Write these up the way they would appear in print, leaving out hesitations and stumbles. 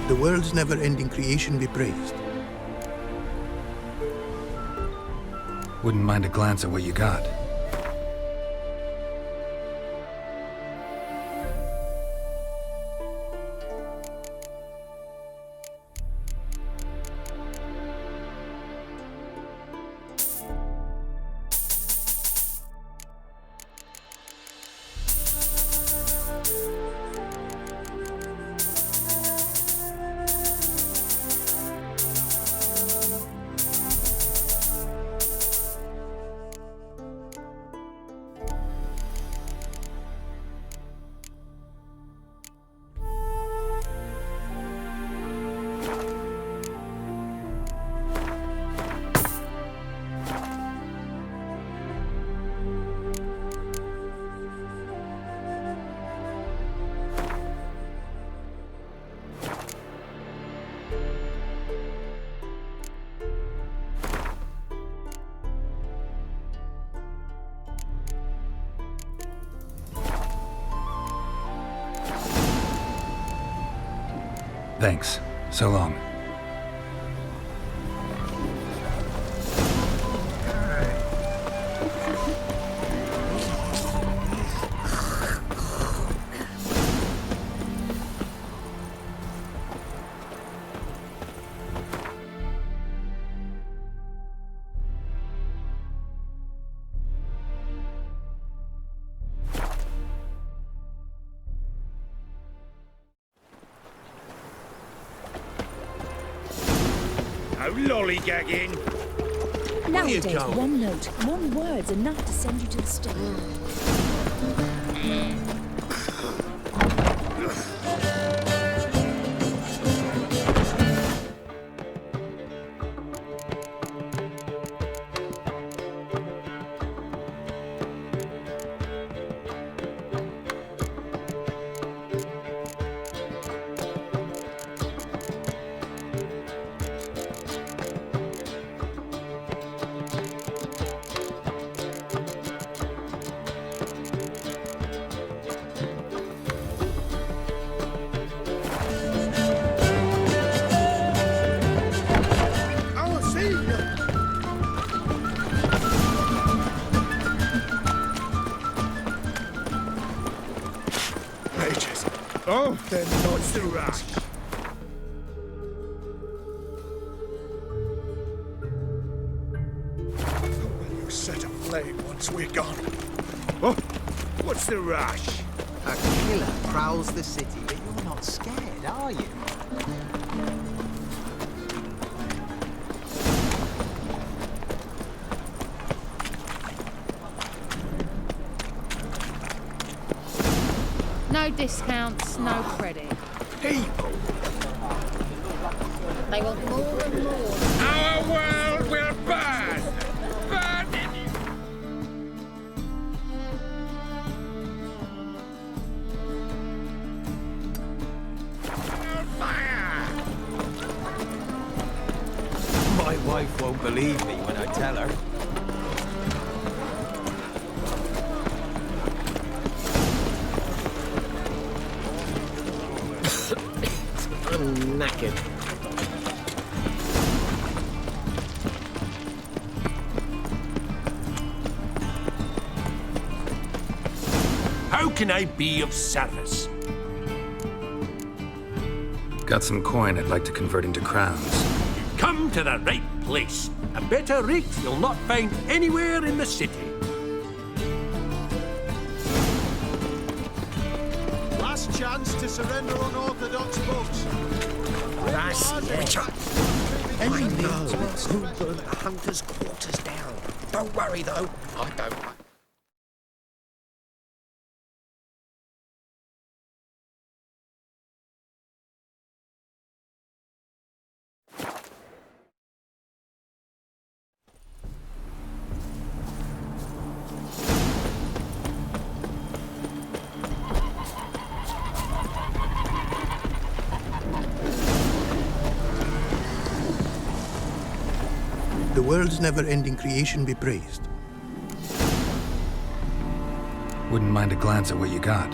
The world's never-ending creation be praised. Wouldn't mind a glance at what you got. Thanks. So long. Lollygagging. Nowadays, one note, one word's enough to send you to the stake. Oh, then not the rush. Will you set a flame once we're gone? Oh, what's the rush? A killer prowls the city, but you're not scared, are you? No discounts, no credit. People! They want more and more. Our world will burn! Burn in you! Fire! My wife won't believe me when I tell her. I'm knackered. How can I be of service? Got some coin I'd like to convert into crowns. Come to the right place. A better rate you'll not find anywhere in the city. Last chance to surrender unorthodox books. That's Witcher. I know who burned the hunters' quarters down. Don't worry, though. I don't. The world's never-ending creation be praised. Wouldn't mind a glance at what you got.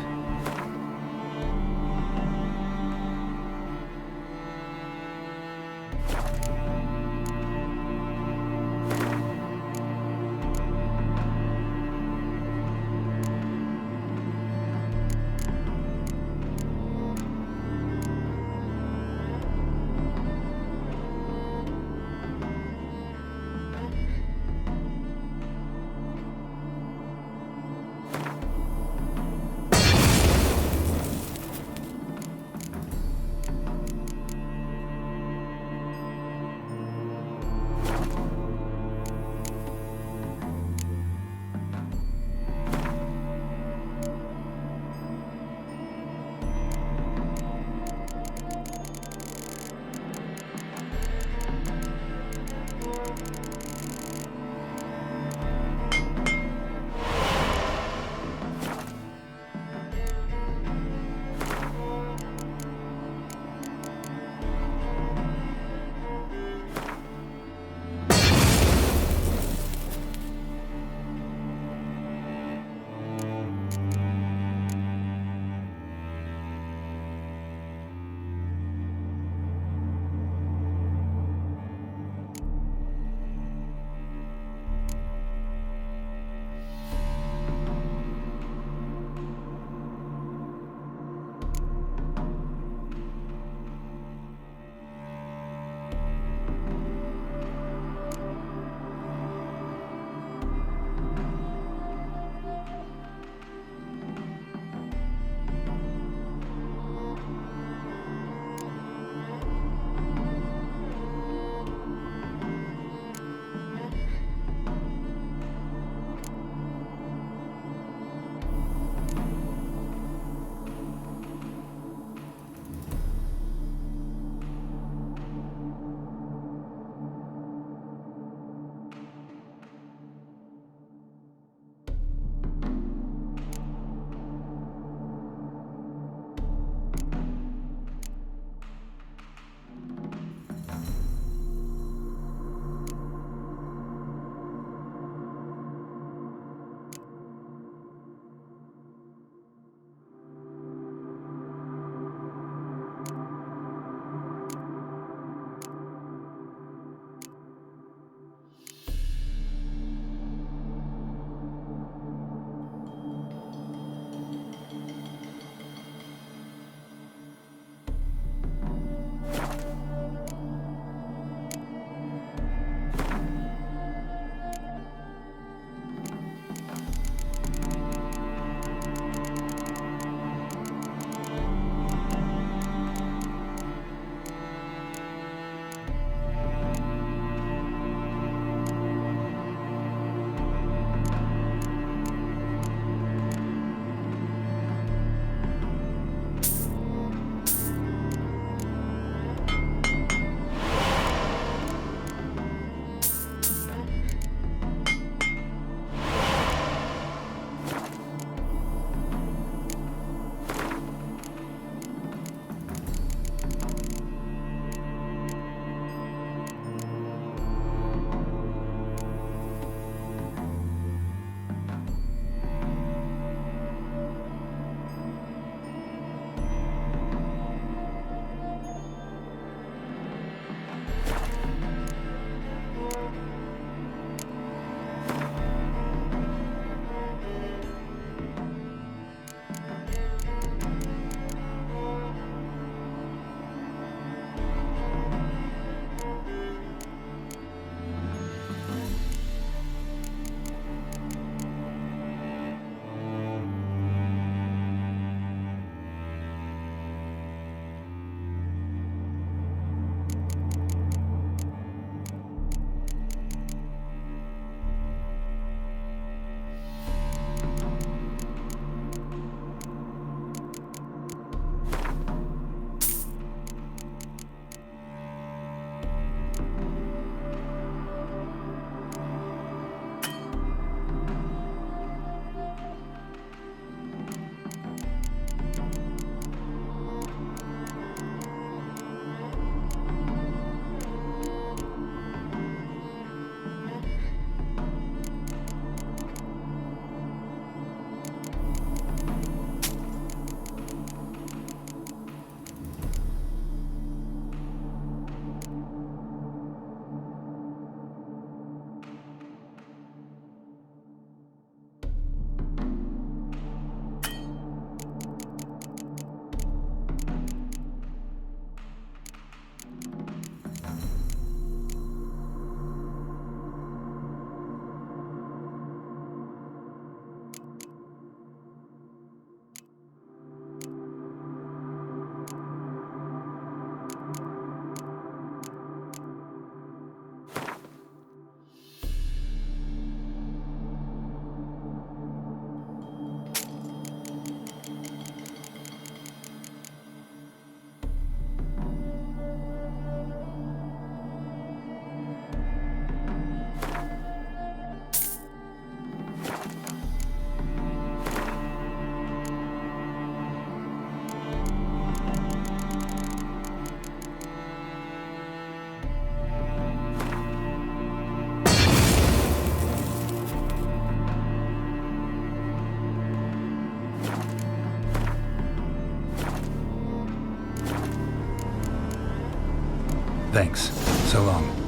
Thanks. So long.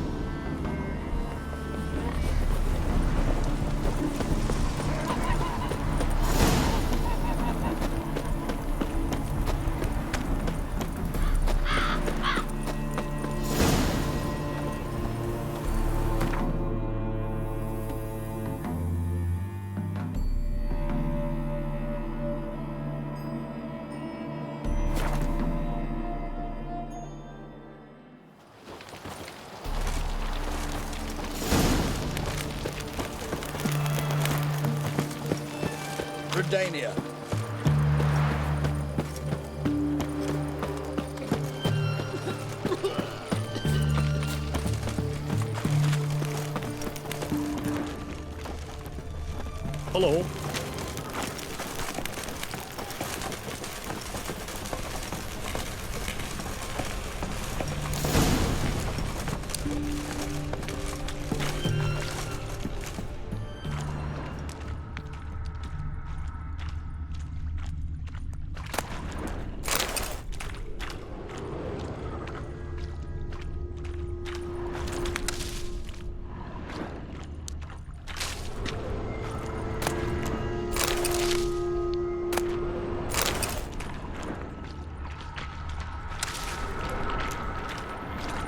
Redania. Hello.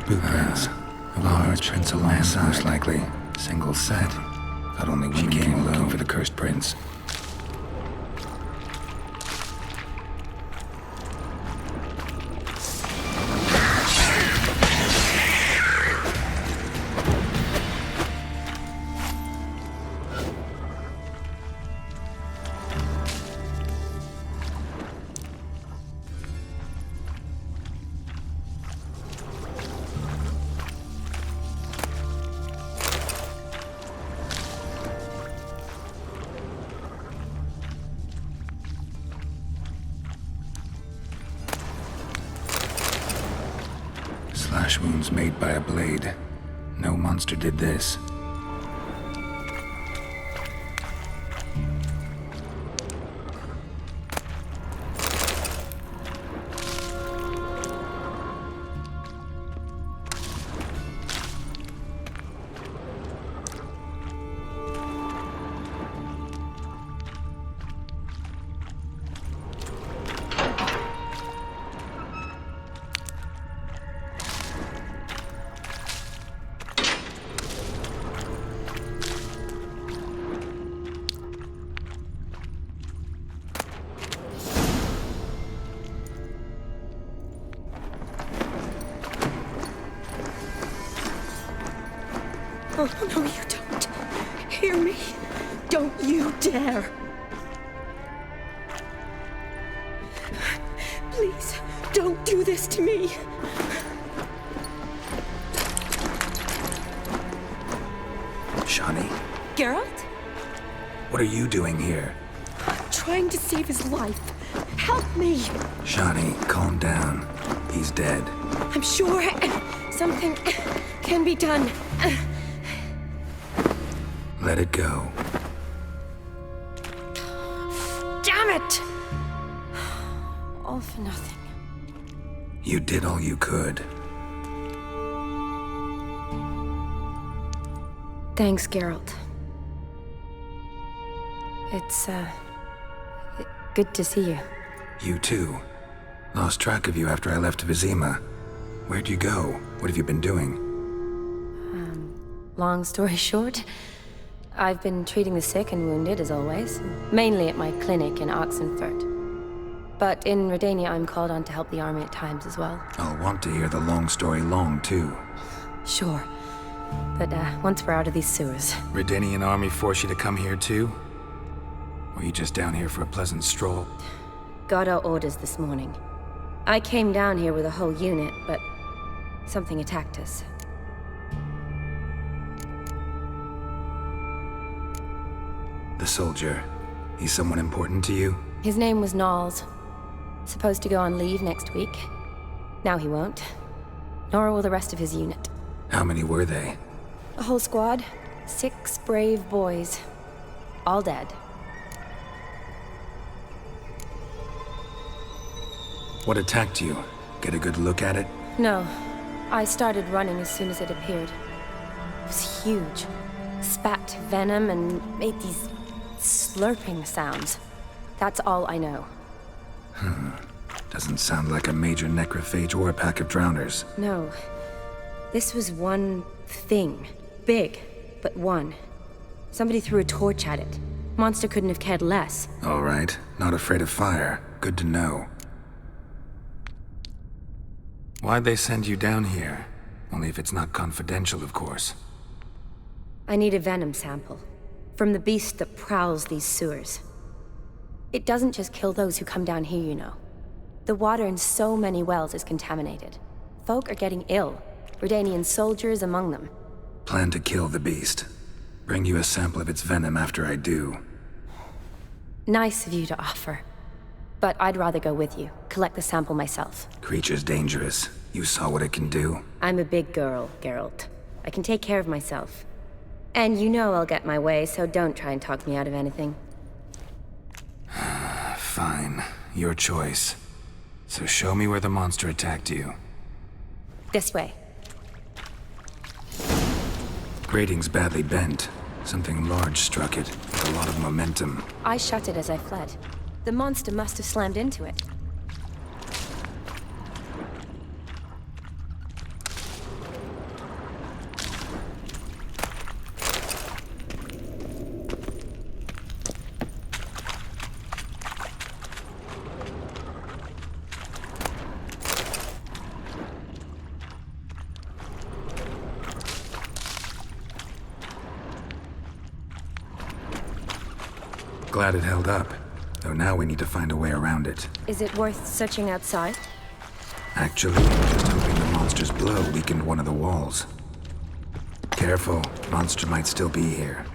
Blueprints. A large prints of last most likely. Single set. Thought only one came looking for the cursed prince. Slash wounds made by a blade. No monster did this. Oh, no, you don't. Hear me? Don't you dare. Please, don't do this to me. Shani, Geralt? what are you doing here? I'm trying to save his life. Help me. Shani, calm down. He's dead. I'm sure something can be done. Let it go. Damn it! All for nothing. You did all you could. Thanks, Geralt. It's, good to see you. You too. Lost track of you after I left Vizima. Where'd you go? What have you been doing? Long story short, I've been treating the sick and wounded, as always, mainly at my clinic in Oxenfurt. But in Redania, I'm called on to help the army at times as well. I'll want to hear the long story long, too. Sure. But once we're out of these sewers... Redanian army force you to come here, too? Or are you just down here for a pleasant stroll? Got our orders this morning. I came down here with a whole unit, but something attacked us. The soldier. He's someone important to you? His name was Knowles. Supposed to go on leave next week. Now he won't. Nor will the rest of his unit. How many were they? A whole squad. 6 brave boys. All dead. What attacked you? Get a good look at it? No. I started running as soon as it appeared. It was huge. Spat venom and made these slurping sounds. That's all I know. Doesn't sound like a major necrophage or a pack of drowners. No. This was one thing. Big, but one. Somebody threw a torch at it. Monster couldn't have cared less. All right, not afraid of fire. Good to know. Why'd they send you down here? Only if it's not confidential, of course. I need a venom sample. From the beast that prowls these sewers. It doesn't just kill those who come down here, you know. The water in so many wells is contaminated. Folk are getting ill. Redanian soldiers among them. Plan to kill the beast. Bring you a sample of its venom after I do. Nice of you to offer. But I'd rather go with you. Collect the sample myself. Creature's dangerous. You saw what it can do. I'm a big girl, Geralt. I can take care of myself. And you know I'll get my way, so don't try and talk me out of anything. Fine. Your choice. So show me where the monster attacked you. This way. Grating's badly bent. Something large struck it, with a lot of momentum. I shut it as I fled. The monster must have slammed into it. Glad it held up. Though now we need to find a way around it. Is it worth searching outside? Actually, I'm just hoping the monster's blow weakened one of the walls. Careful, monster might still be here.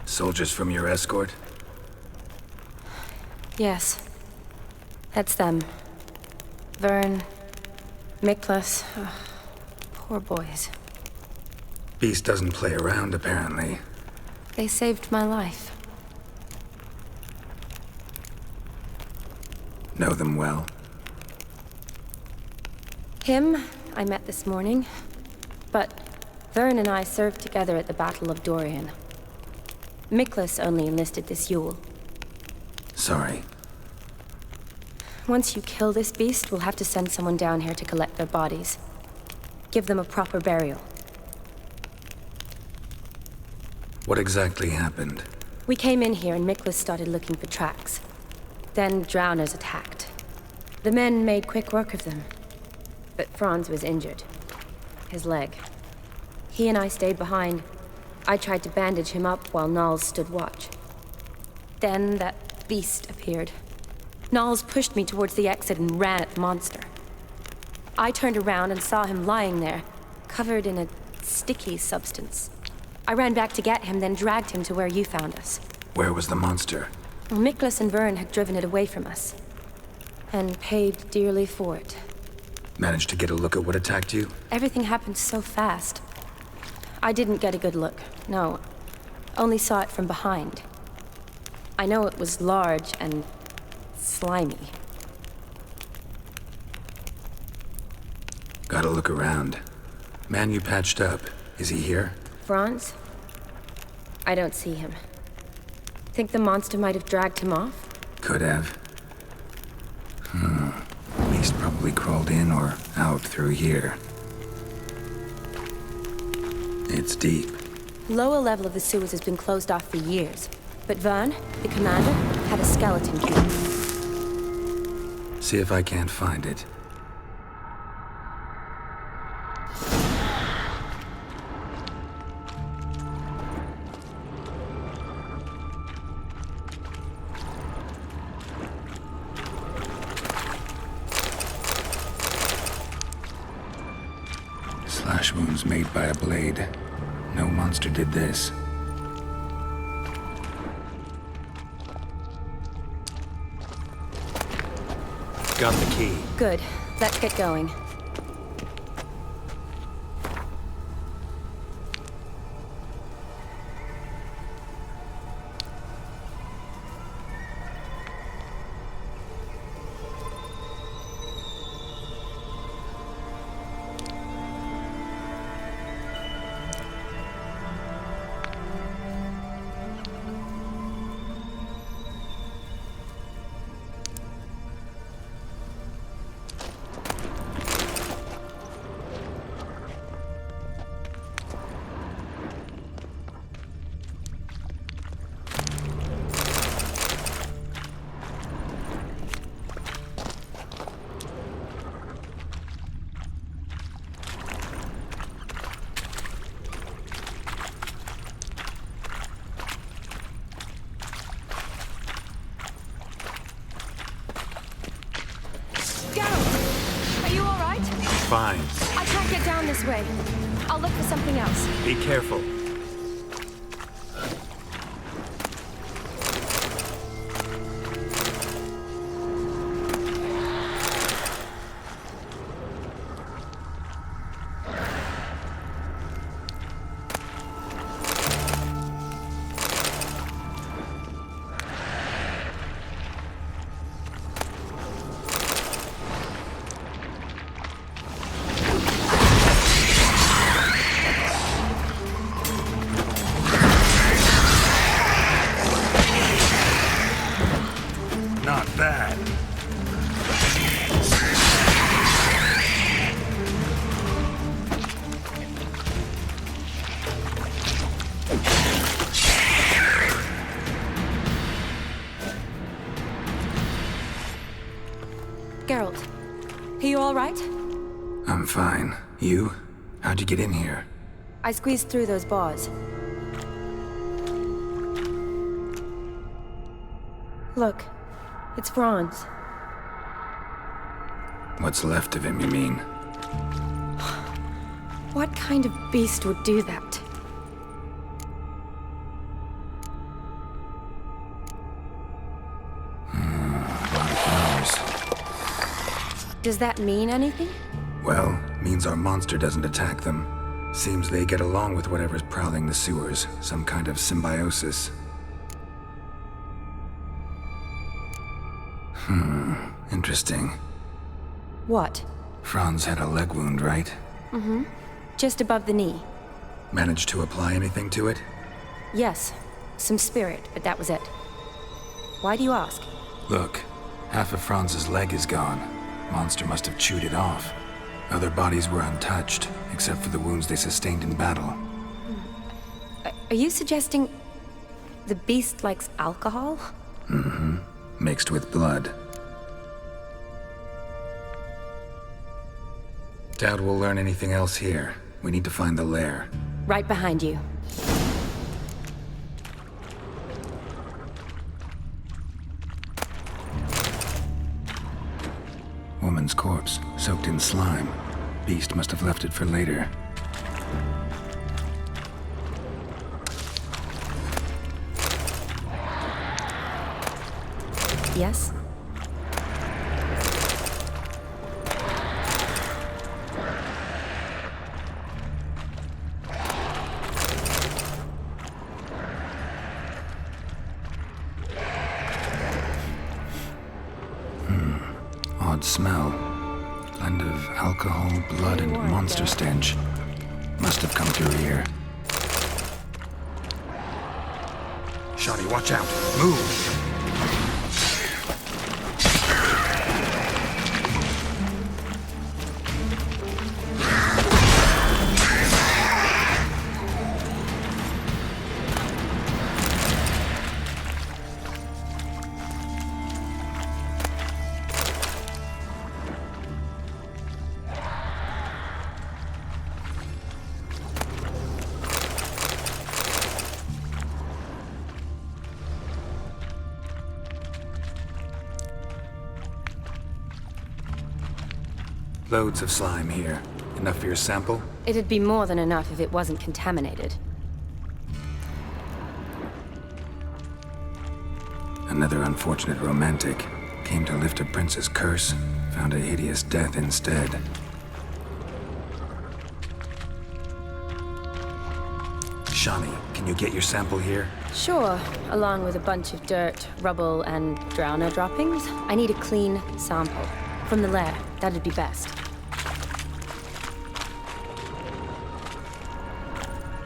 Soldiers from your escort? Yes. That's them. Vern, Miklas. Poor boys. Beast doesn't play around, apparently. They saved my life. Know them well? Him, I met this morning. But Vern and I served together at the Battle of Dorian. Miklas only enlisted this Yule. Sorry. Once you kill this beast, we'll have to send someone down here to collect their bodies. Give them a proper burial. What exactly happened? We came in here and Miklas started looking for tracks. Then drowners attacked. The men made quick work of them. But Franz was injured. His leg. He and I stayed behind. I tried to bandage him up while Nals stood watch. Then that beast appeared. Nals pushed me towards the exit and ran at the monster. I turned around and saw him lying there, covered in a sticky substance. I ran back to get him, then dragged him to where you found us. Where was the monster? Well, Miklas and Vern had driven it away from us. And paid dearly for it. Managed to get a look at what attacked you? Everything happened so fast. I didn't get a good look, no. Only saw it from behind. I know it was large and slimy. Gotta look around. Man you patched up, is he here? Franz? I don't see him. Think the monster might have dragged him off? Could have. Beast probably crawled in or out through here. It's deep. Lower level of the sewers has been closed off for years. But Vern, the commander, had a skeleton cube. See if I can't find it. wounds made by a blade. No monster did this. Got the key. Good. Let's get going. Fine. I can't get down this way. I'll look for something else. Be careful. Not bad. Geralt, are you all right? I'm fine. You? How'd you get in here? I squeezed through those bars. Look, it's Franz. What's left of him, you mean? What kind of beast would do that? Does that mean anything? Well, means our monster doesn't attack them. Seems they get along with whatever's prowling the sewers. Some kind of symbiosis. Interesting. What? Franz had a leg wound, right? Just above the knee. Managed to apply anything to it? Yes, some spirit, but that was it. Why do you ask? Look, half of Franz's leg is gone. Monster must have chewed it off. Other bodies were untouched, except for the wounds they sustained in battle. Are you suggesting the beast likes alcohol? Mixed with blood. Doubt we'll learn anything else here. We need to find the lair. Right behind you. Woman's corpse, soaked in slime. Beast must have left it for later. Yes? Odd smell. Blend of alcohol, blood, and monster stench. Must have come through here. Shoddy, watch out! Move! Loads of slime here. Enough for your sample? It'd be more than enough if it wasn't contaminated. Another unfortunate romantic came to lift a prince's curse, found a hideous death instead. Shawnee, can you get your sample here? Sure, along with a bunch of dirt, rubble, and drowner droppings. I need a clean sample. From the lair, that'd be best.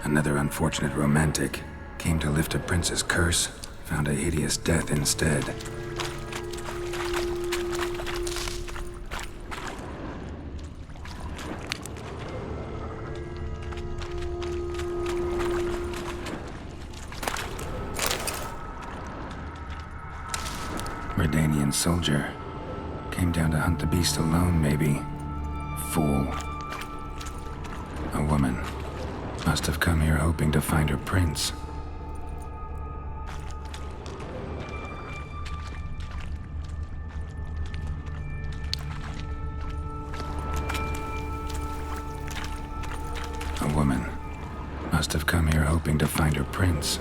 Another unfortunate romantic came to lift a prince's curse, found a hideous death instead. Redanian soldier. Came down to hunt the beast alone, maybe. Fool. A woman. Must have come here hoping to find her prince. A woman. Must have come here hoping to find her prince.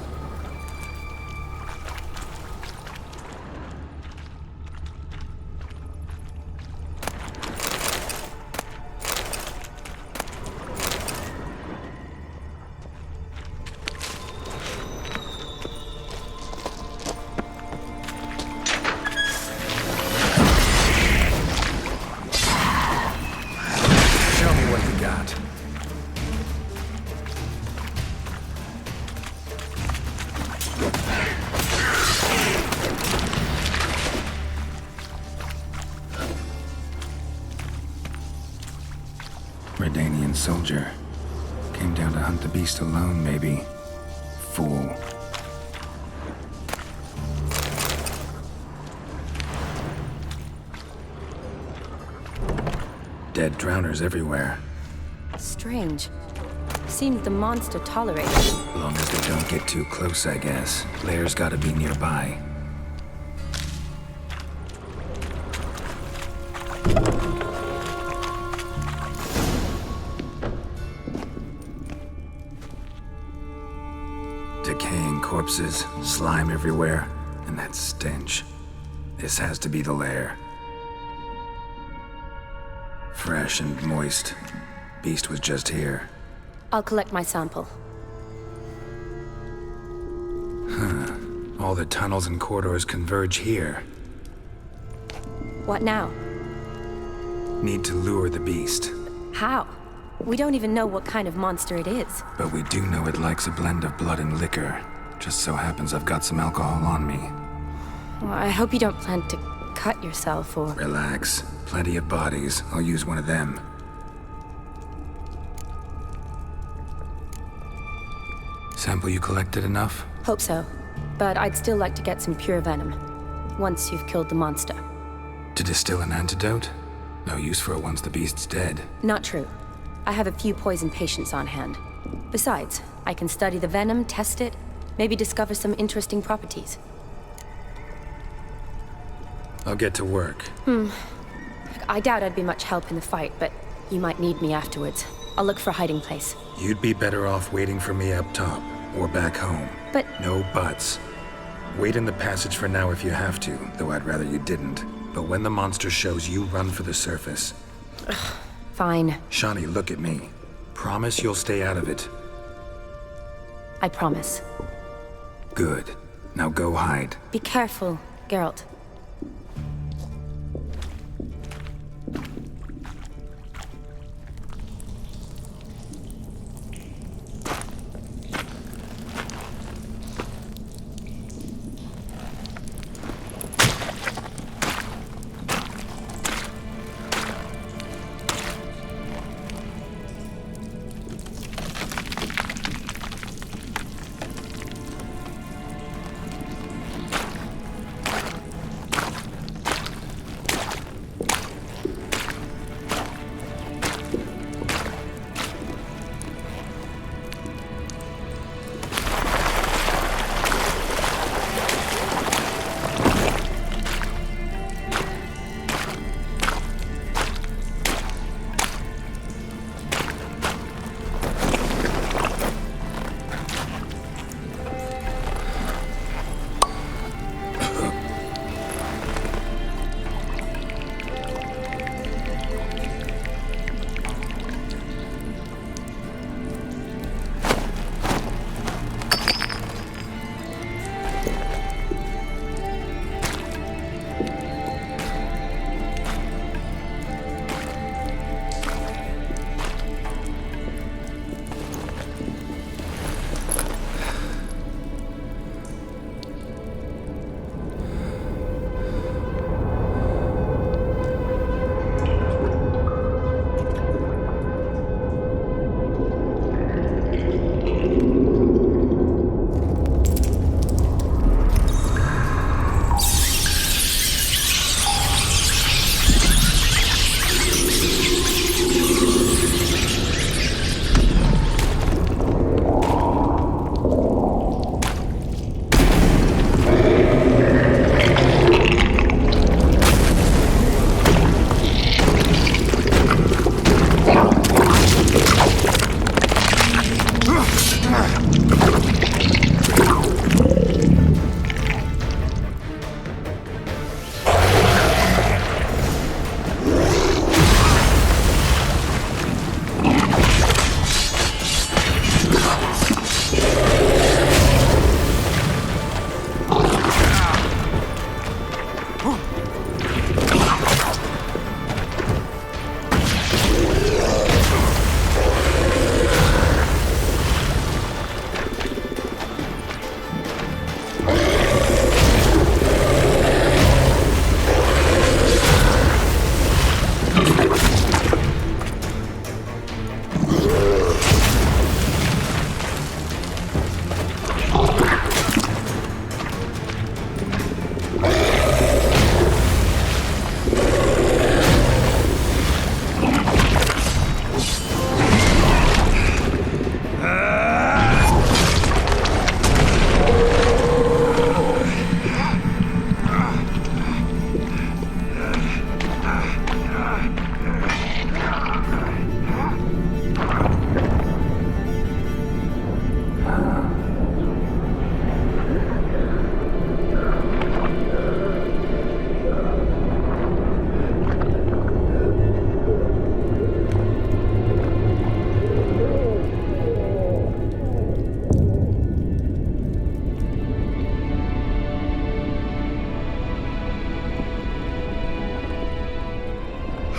Redanian soldier. Came down to hunt the beast alone, maybe. Fool. Dead drowners everywhere. Strange. Seems the monster tolerates it. Long as they don't get too close, I guess. Lair's gotta be nearby. Decaying corpses, slime everywhere, and that stench. This has to be the lair. Fresh and moist. Beast was just here. I'll collect my sample. All the tunnels and corridors converge here. What now? Need to lure the beast. How? We don't even know what kind of monster it is. But we do know it likes a blend of blood and liquor. Just so happens I've got some alcohol on me. Well, I hope you don't plan to cut yourself or... Relax. Plenty of bodies. I'll use one of them. Sample you collected enough? Hope so. But I'd still like to get some pure venom. Once you've killed the monster. To distill an antidote? No use for it once the beast's dead. Not true. I have a few poison patients on hand. Besides, I can study the venom, test it, maybe discover some interesting properties. I'll get to work. I doubt I'd be much help in the fight, but you might need me afterwards. I'll look for a hiding place. You'd be better off waiting for me up top, or back home. But... No buts. Wait in the passage for now if you have to, though I'd rather you didn't. But when the monster shows, you run for the surface. Fine. Shawnee, look at me. Promise you'll stay out of it. I promise. Good. Now go hide. Be careful, Geralt.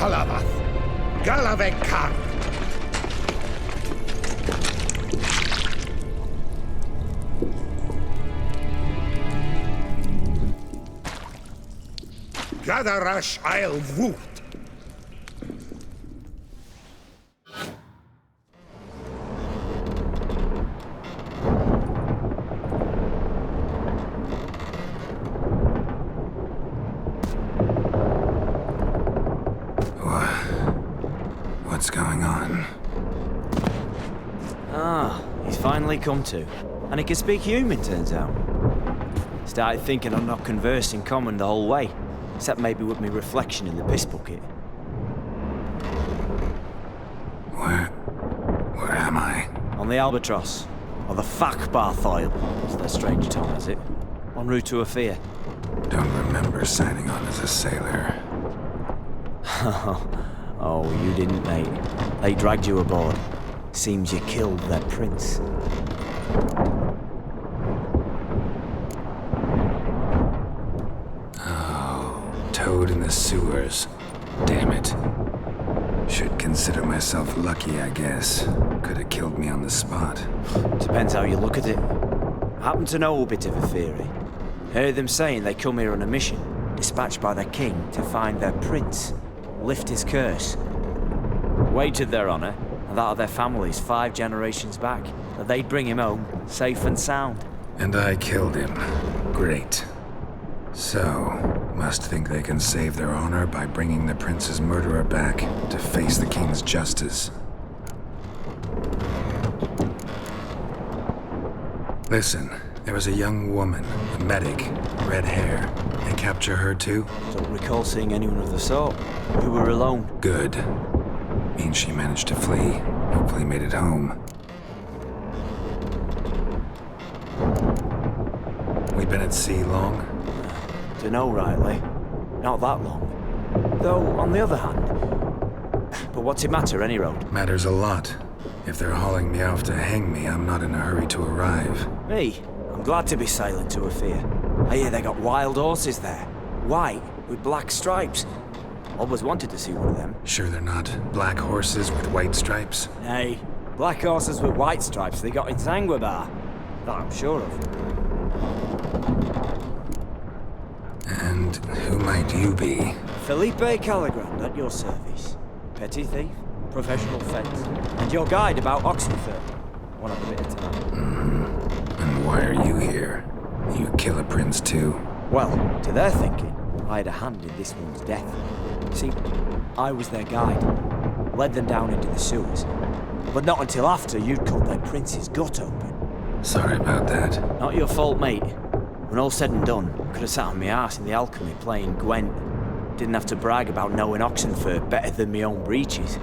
Halavath. Galavekar. Gadarash I'll woot. What's going on? Ah, he's finally come to. And he can speak human, turns out. Started thinking I'm not conversing common the whole way. Except maybe with me reflection in the piss bucket. Where am I? On the Albatross. Or the Fakbarthoil, as their strange tongue has it. En route to Ophir. Don't remember signing on as a sailor. Oh, you didn't, mate. They dragged you aboard. Seems you killed their prince. Toad in the sewers. Damn it. Should consider myself lucky, I guess. Could have killed me on the spot. Depends how you look at it. I happen to know a bit of a theory. Heard them saying they come here on a mission, dispatched by their king to find their prince, lift his curse. Wagered their honor, and that of their families 5 generations back, that they'd bring him home, safe and sound. And I killed him. Great. So, must think they can save their honor by bringing the prince's murderer back to face the king's justice. Listen, there was a young woman, a medic, red hair. They capture her too? Don't recall seeing anyone of the sort. You were alone. Good. Means she managed to flee. Hopefully made it home. We been at sea long? Dunno rightly. Not that long. Though, on the other hand... But what's it matter, any road? Matters a lot. If they're hauling me off to hang me, I'm not in a hurry to arrive. Me? I'm glad to be sailing to Ophir. I hear they got wild horses there. White, with black stripes. Always wanted to see one of them. Sure they're not black horses with white stripes? Nay, black horses with white stripes they got in Sanguibar. That I'm sure of. And who might you be? Felipe Caligrand, at your service. Petty thief, professional fence, and your guide about Oxenford. One of a bit of time. And why are you here? You kill a prince too? Well, to their thinking, I had a hand in this one's death. See, I was their guide. Led them down into the sewers. But not until after you'd cut their prince's gut open. Sorry about that. Not your fault, mate. When all said and done, I could have sat on my arse in the alchemy playing Gwent. Didn't have to brag about knowing Oxenford better than my own breeches.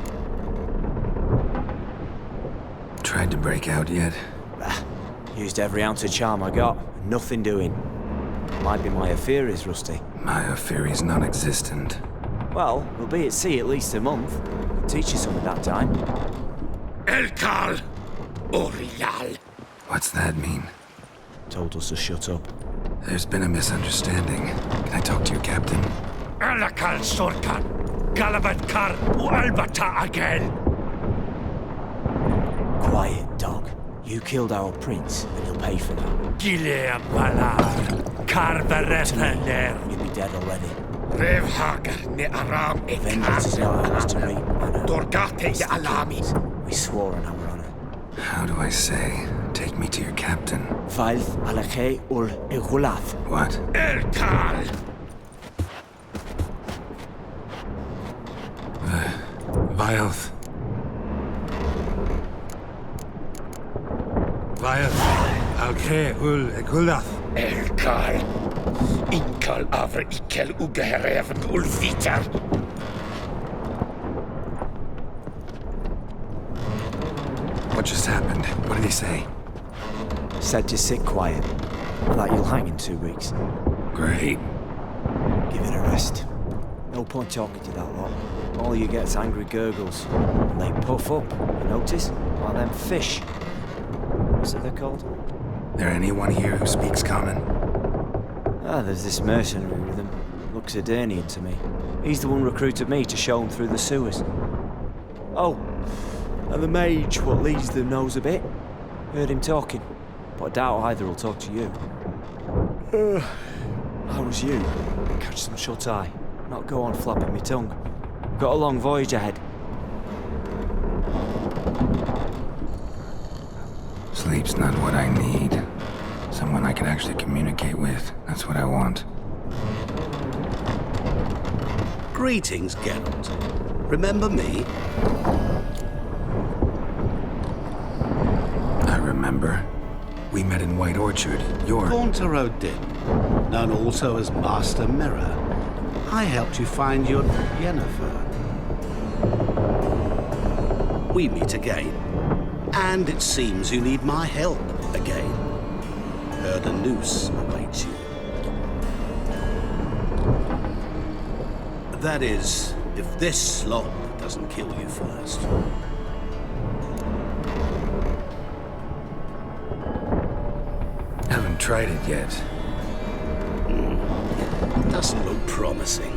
Tried to break out yet? Used every ounce of charm I got, and nothing doing. Might be my affair is rusty. My affair is non-existent. Well, we'll be at sea at least a month. Could teach you some at that time. Elkal. Orial. What's that mean? Told us to shut up. There's been a misunderstanding. Can I talk to your captain? Alakal Sorkan. Galabat Kar Albata again. Quiet, dog. You killed our prince, and you'll pay for that. Gileam Valar. Karbarethaner. You'd be dead already. Revhagar ne aram Vengeance is not ours to reap, Anna. Dorgate ya alamis. We swore on our honor. How do I say? Take me to your captain. Vailth alache ul igulath. What? Elkal. Vilth. Vilth. Alke ul egulath. Elkal. Inkal avr ikel ugehereven ulviter. What just happened? What did he say? Said to sit quiet. That you'll hang in 2 weeks. Great. Give it a rest. No point talking to that lot. All you get is angry gurgles. And they puff up, you notice? Like them fish. What's it they're called? There anyone here who speaks common? Ah, there's this mercenary with them. Looks Adernian to me. He's the one recruited me to show him through the sewers. Oh, and the mage what leads them knows a bit. Heard him talking, but I doubt either will talk to you. How was you? Catch some shut-eye, not go on flapping me tongue. Got a long voyage ahead. Sleep's not what I need. Someone I can actually communicate with. That's what I want. Greetings, Geralt. Remember me? I remember. We met in White Orchard. Gaunter Odin, known also as Master Mirror. I helped you find your Yennefer. We meet again. And it seems you need my help again. Heard a noose awaits you. That is, if this slop doesn't kill you first. Haven't tried it yet. Doesn't look promising.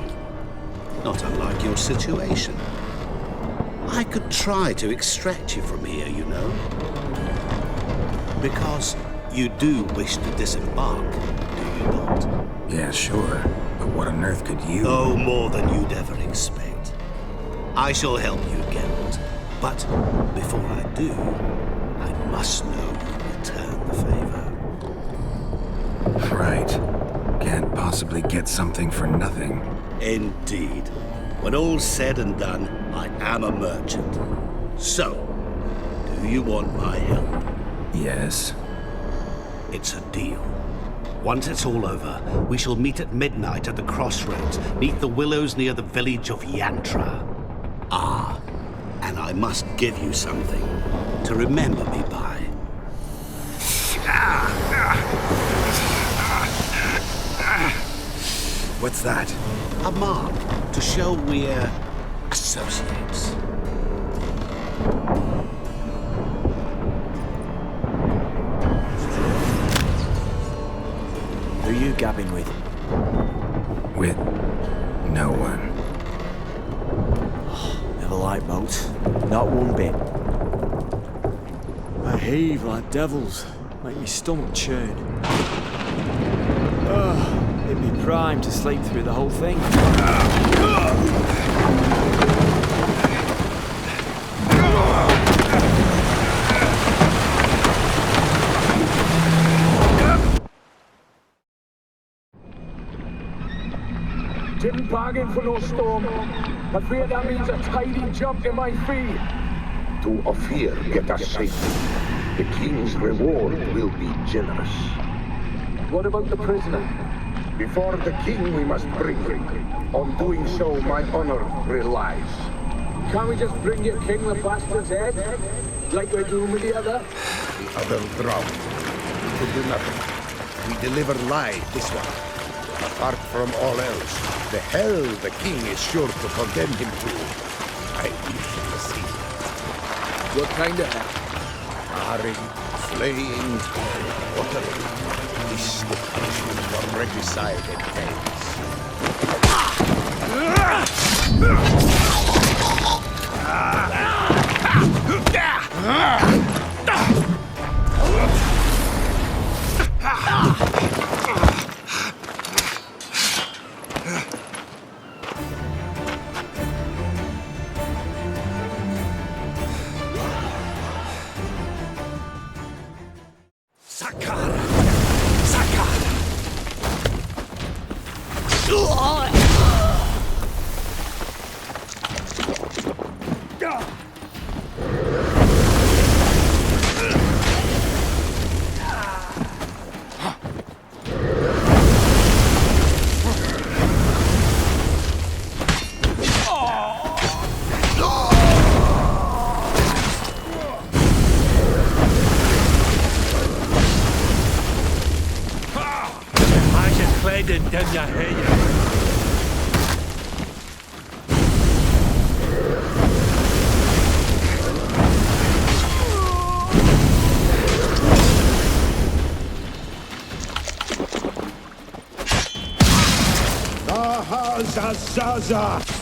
Not unlike your situation. I could try to extract you from here, you know. Because you do wish to disembark, do you not? Yeah, sure. But what on earth could you... Oh, more than you'd ever expect. I shall help you, Geralt. But before I do, I must know you return the favor. Right. Can't possibly get something for nothing. Indeed. When all's said and done, I am a merchant. So, do you want my help? Yes. It's a deal. Once it's all over, we shall meet at midnight at the crossroads, neath the willows near the village of Yantra. Ah, and I must give you something to remember me by. What's that? A mark to show we're associates. Who are you gabbing with? With no one. Never liked boats. Not one bit. I heave like devils. Make me stomach churn. It'd be prime to sleep through the whole thing. Didn't bargain for no storm. I fear that means a tidy jump in my fee. To Ophir get us safely. The king's reward will be generous. What about the prisoner? Before the king we must bring him. On doing so, my honor relies. Can't we just bring your king the bastard's head? Like we're doing with the other? The other drowned. We could do nothing. We deliver live this one. Apart from all else, the hell the king is sure to condemn him to. I wish to see. What kind of hell? Marring, flaying, watering. This the punishment for regicide and Down your head. Aha! Zaza Zaza!